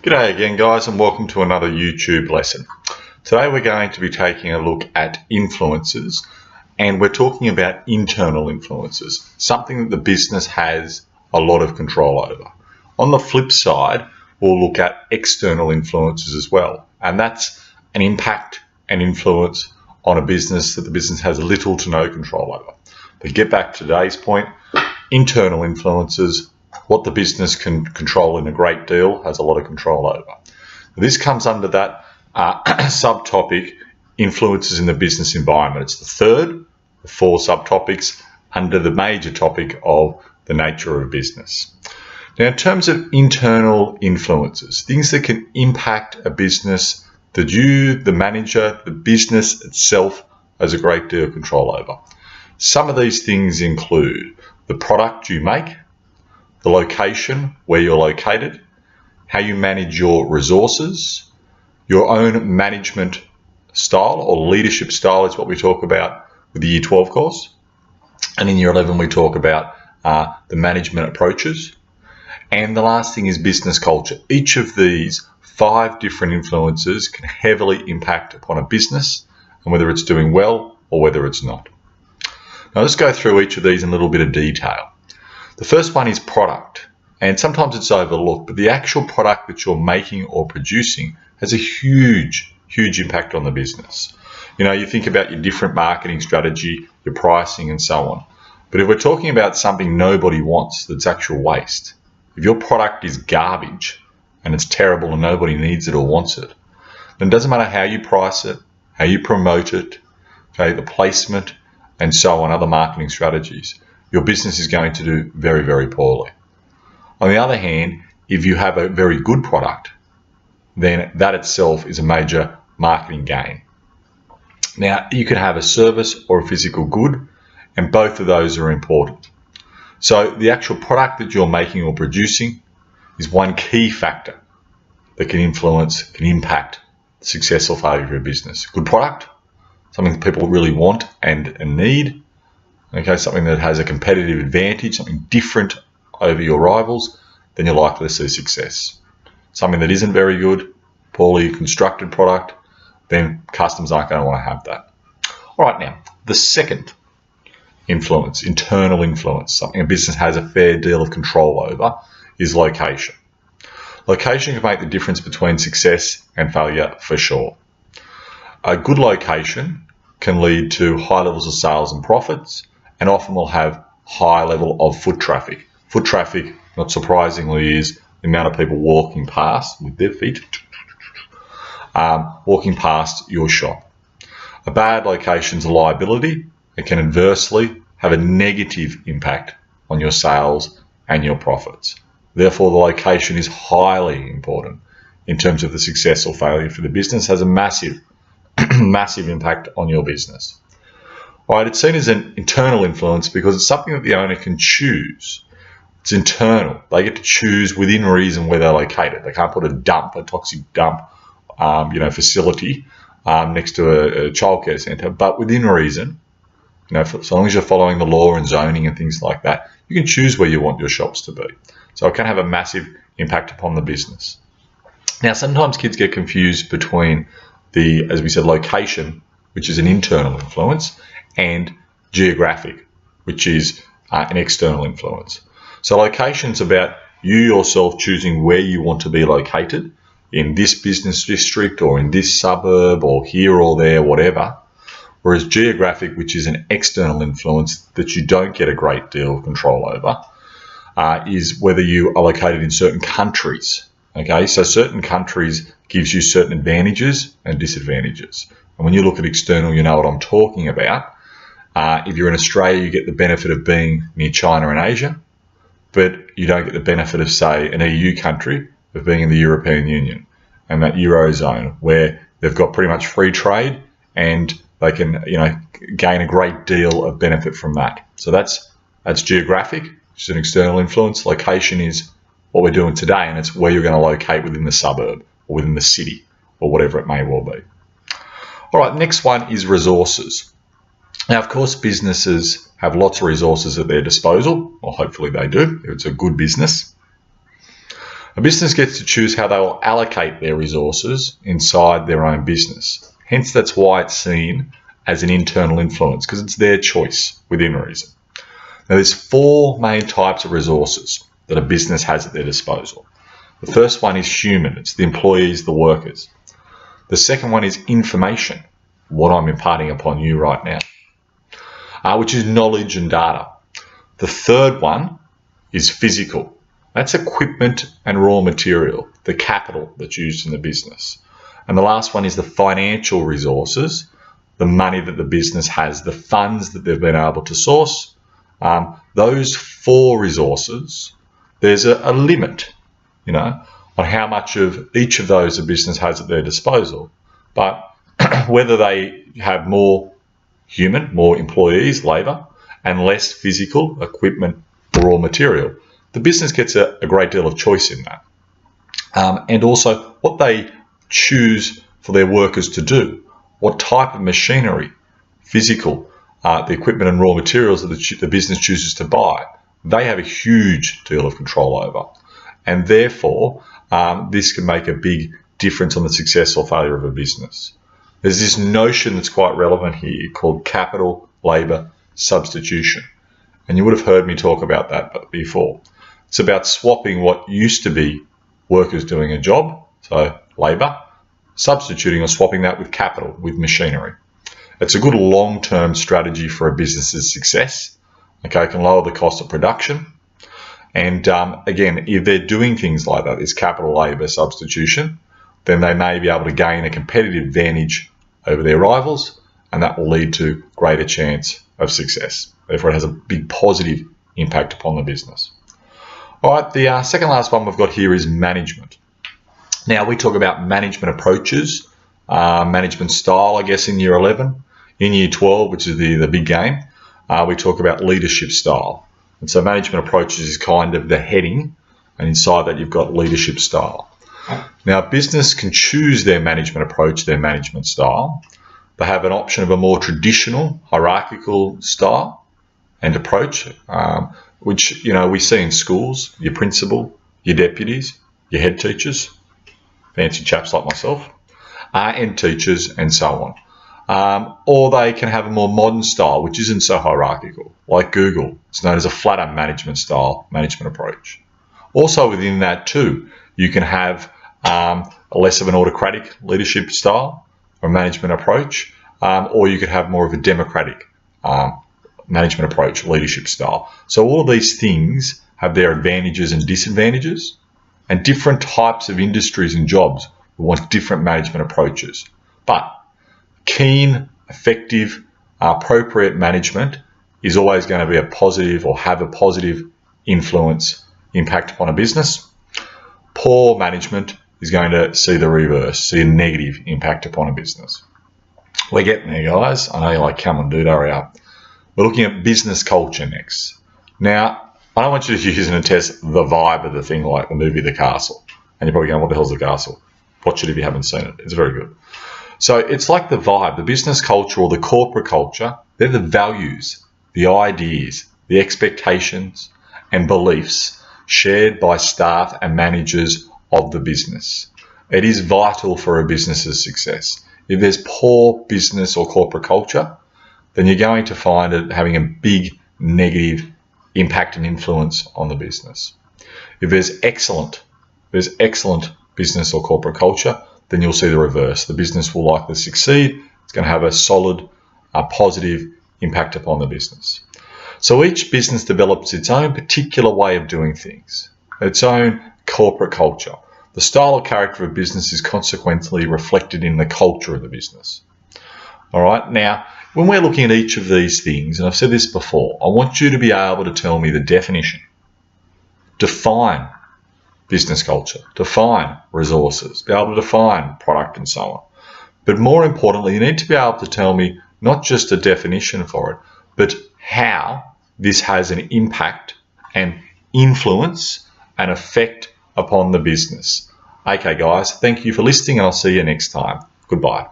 G'day again guys, and welcome to another YouTube lesson. Today we're going to be taking a look at influences, and we're talking about internal influences, something that the business has a lot of control over. On the flip side, we'll look at external influences as well, and that's an impact and influence on a business that the business has little to no control over. But get back to today's point, internal influences, what the business can control in a great deal, has a lot of control over. This comes under that subtopic, influences in the business environment. It's the third of four subtopics under the major topic of the nature of business. Now, in terms of internal influences, things that can impact a business that you, the manager, the business itself has a great deal of control over. Some of these things include the product you make, the location where you're located, how you manage your resources, your own management style or leadership style is what we talk about with the Year 12 course. And in Year 11 we talk about the management approaches. And the last thing is business culture. Each of these 5 different influences can heavily impact upon a business and whether it's doing well or whether it's not. Now let's go through each of these in a little bit of detail. The first one is product, and sometimes it's overlooked, but the actual product that you're making or producing has a huge impact on the business. You know, you think about your different marketing strategy, your pricing and so on. But if we're talking about something nobody wants, that's actual waste, if your product is garbage and it's terrible and nobody needs it or wants it, then it doesn't matter how you price it, how you promote it, okay, the placement and so on, other marketing strategies, your business is going to do very, very poorly. On the other hand, if you have a very good product, then that itself is a major marketing gain. Now, you could have a service or a physical good, and both of those are important. So the actual product that you're making or producing is one key factor that can influence, can impact the success or failure of your business. Good product, something that people really want and need. Okay, something that has a competitive advantage, something different over your rivals, then you're likely to see success. Something that isn't very good, poorly constructed product, then customers aren't going to want to have that. All right, now, the second influence, internal influence, something a business has a fair deal of control over, is location. Location can make the difference between success and failure for sure. A good location can lead to high levels of sales and profits, and often will have high level of foot traffic. Foot traffic, not surprisingly, is the amount of people walking past with their feet, walking past your shop. A bad location is a liability. It can adversely have a negative impact on your sales and your profits. Therefore, the location is highly important in terms of the success or failure for the business, has a massive impact on your business. All right, it's seen as an internal influence because it's something that the owner can choose. It's internal. They get to choose within reason where they're located. They can't put a toxic dump, facility next to a childcare centre, but within reason, so long as you're following the law and zoning and things like that, you can choose where you want your shops to be. So it can have a massive impact upon the business. Now, sometimes kids get confused between the, as we said, location, which is an internal influence, and geographic, which is an external influence. So location's about you yourself choosing where you want to be located in this business district or in this suburb or here or there, whatever. Whereas geographic, which is an external influence that you don't get a great deal of control over, is whether you are located in certain countries. Okay, so certain countries gives you certain advantages and disadvantages. And when you look at external, you know what I'm talking about. If you're in Australia, you get the benefit of being near China and Asia, but you don't get the benefit of, say, an EU country of being in the European Union and that Eurozone, where they've got pretty much free trade and they can, gain a great deal of benefit from that. So that's geographic, which is an external influence. Location is what we're doing today, and it's where you're going to locate within the suburb or within the city or whatever it may well be. All right, next one is resources. Now, of course, businesses have lots of resources at their disposal, or hopefully they do, if it's a good business. A business gets to choose how they will allocate their resources inside their own business. Hence, that's why it's seen as an internal influence, because it's their choice within reason. Now, there's 4 main types of resources that a business has at their disposal. The first one is human. It's the employees, the workers. The second one is information, what I'm imparting upon you right now, which is knowledge and data. The third one is physical. That's equipment and raw material, the capital that's used in the business. And the last one is the financial resources, the money that the business has, the funds that they've been able to source. Those 4 resources, there's a limit, on how much of each of those a business has at their disposal. But whether they have more human, more employees, labour, and less physical, equipment, or raw material, the business gets a great deal of choice in that. And also what they choose for their workers to do, what type of machinery, physical, the equipment and raw materials that the business chooses to buy, they have a huge deal of control over. And therefore, this can make a big difference on the success or failure of a business. There's this notion that's quite relevant here called capital, labour, substitution. And you would have heard me talk about that before. It's about swapping what used to be workers doing a job, so labour, substituting or swapping that with capital, with machinery. It's a good long-term strategy for a business's success. Okay, it can lower the cost of production. And again, if they're doing things like that, this capital labour substitution, then they may be able to gain a competitive advantage over their rivals, and that will lead to greater chance of success. Therefore, it has a big positive impact upon the business. All right, the second last one we've got here is management. Now, we talk about management approaches, management style, I guess, in year 11. In year 12, which is the big game, we talk about leadership style. And so management approaches is kind of the heading, and inside that you've got leadership style. Now, a business can choose their management approach, their management style. They have an option of a more traditional hierarchical style and approach, which we see in schools, your principal, your deputies, your head teachers, fancy chaps like myself, and teachers and so on. Or they can have a more modern style, which isn't so hierarchical, like Google. It's known as a flatter management style, management approach. Also within that too, you can have less of an autocratic leadership style or management approach, or you could have more of a democratic management approach, leadership style. So all of these things have their advantages and disadvantages, and different types of industries and jobs will want different management approaches. But keen, effective, appropriate management is always going to be a positive or have a positive influence, impact upon a business. Poor management is going to see the reverse, see a negative impact upon a business. We're getting there, guys. I know you're like, come on, dude, hurry up. We're looking at business culture next. Now, I don't want you to use and test the vibe of the thing like the movie The Castle. And you're probably going, what the hell's The Castle? Watch it if you haven't seen it. It's very good. So it's like the vibe, the business culture or the corporate culture. They're the values, the ideas, the expectations and beliefs shared by staff and managers of the business. It is vital for a business's success. If there's poor business or corporate culture, then you're going to find it having a big negative impact and influence on the business. If there's excellent business or corporate culture, then you'll see the reverse. The business will likely succeed. It's going to have a solid, positive impact upon the business. So each business develops its own particular way of doing things, its own corporate culture. The style or character of a business is consequently reflected in the culture of the business. All right, now, when we're looking at each of these things, and I've said this before, I want you to be able to tell me the definition. Define business culture, define resources, be able to define product and so on. But more importantly, you need to be able to tell me not just a definition for it, but how this has an impact and influence and effect upon the business. Okay, guys, thank you for listening, and I'll see you next time. Goodbye.